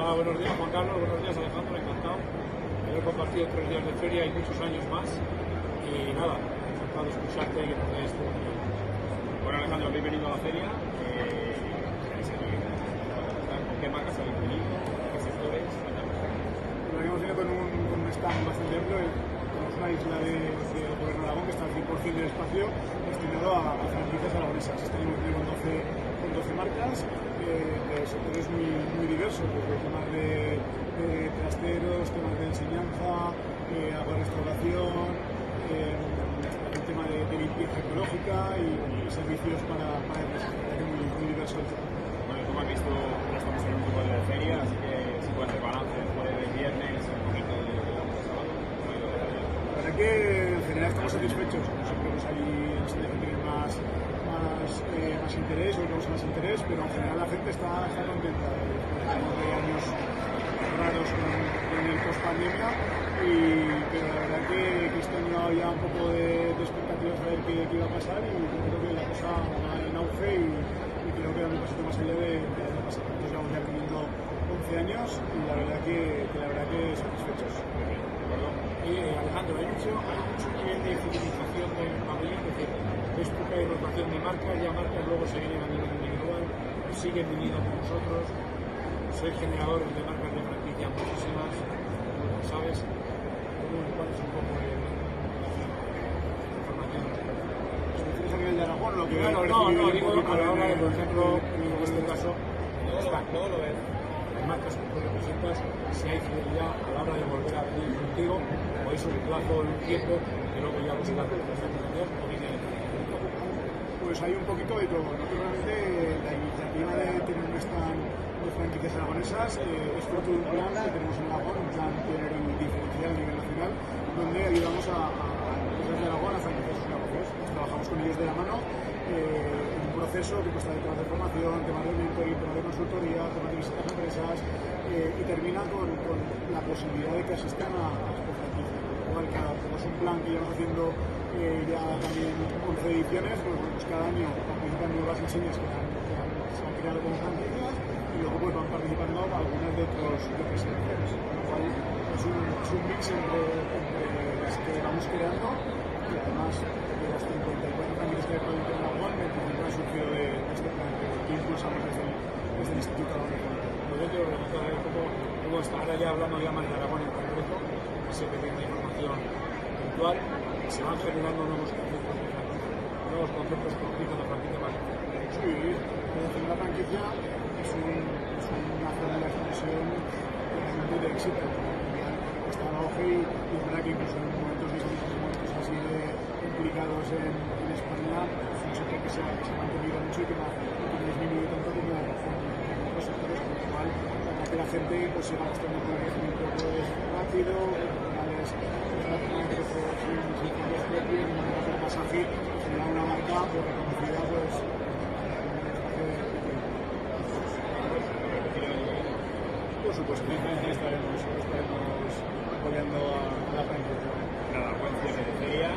Hola, buenos días Juan Carlos, buenos días Alejandro, encantado de haber compartido 3 días de feria y muchos años más. Y nada, encantado de escucharte y que nos des tu opinión. Bueno, Alejandro, habéis venido a la feria. ¿Con qué marcas habéis venido? ¿Qué sectores? Bueno, hemos venido con un stand bastante amplio. Tenemos una isla del Gobierno de Aragón que está al 100% del espacio destinado a franquicias aragonesas. Este año hemos venido con 12 marcas de sectores muy diversos, desde temas de trasteros, temas de enseñanza, agua restauración, el tema de limpieza ecológica y servicios para empresas. Muy diverso el tema. Bueno, como has visto, ya estamos en un poco de feria, así que si puedes hacer balance después del viernes, un poquito de lo que ha pasado. La verdad que en general estamos satisfechos. Siempre pues hay gente que tiene más interés, o causa más interés, pero en general la gente está contenta. Hay años raros con el post-pandemia, pero la verdad que este año había un poco de expectativas de ver qué iba a pasar y creo que la cosa va en auge y creo que da un pasito más allá de lo pasado. Nosotros llevamos ya viviendo 11 años y la verdad que satisfechos. Alejandro, hay mucho nivel de fidelización del pabellón, es decir, es poca rotación de marcas, ya marcas luego se vienen a nivel individual, siguen viniendo con nosotros, soy generador de marcas de franquicia muchísimas, ¿sabes? ¿Cuál es un poco la información? ¿Refieres a nivel de Aragón lo que No, digo a la hora de, por ejemplo, en este caso, ¿Cómo lo ves? las marcas que tú representas, si hay fidelidad a la hora de volver a venir contigo, o es un plazo, un tiempo, que luego ya buscas la presentación o viene. Pues hay un poquito de todo. Naturalmente, la iniciativa de tener un stand de franquicias aragonesas es fruto de un plan que tenemos en Aragón, un plan pionero y diferencial a nivel nacional, donde ayudamos a empresas de Aragón a franquiciar sus negocios. Trabajamos con ellos de la mano en un proceso que consta de temas de formación, temas de mentoring, temas de consultoría, temas de visitas a empresas y termina con la posibilidad de que asistan a esta franquicia. Como es un plan que llevamos haciendo ya también 11 ediciones, pues cada año participan nuevas enseñas que se han creado como franquicias y luego pues van participando algunas de otros ediciones, con lo cual es un mix entre las que vamos creando y además de las 54 franquicias que hay en la UAN, 25 han surgido de este plan que impulsamos desde el Instituto de Aragón. Yo quiero preguntar un poco, ahora ya hablando ya más de Aragón en concreto, sé que tiene información puntual, se van generando nuevos conceptos de franquicia, nuevos conceptos que utilizan la franquicia más. Sí, la franquicia es una forma de expresión realmente de éxito. Está en auge y es verdad que incluso en momentos así de implicados en España es un sector que se ha mantenido mucho y que no ha disminuido tanto como en otros sectores, con lo cual que la gente pues siga mostrando que el crecimiento es rápido, es rápidamente significativos propios, de manera más ágil, genera una marca pues, reconocida pues por supuesto, estaremos apoyando a la franquicia. Nada, buen cierre de feria.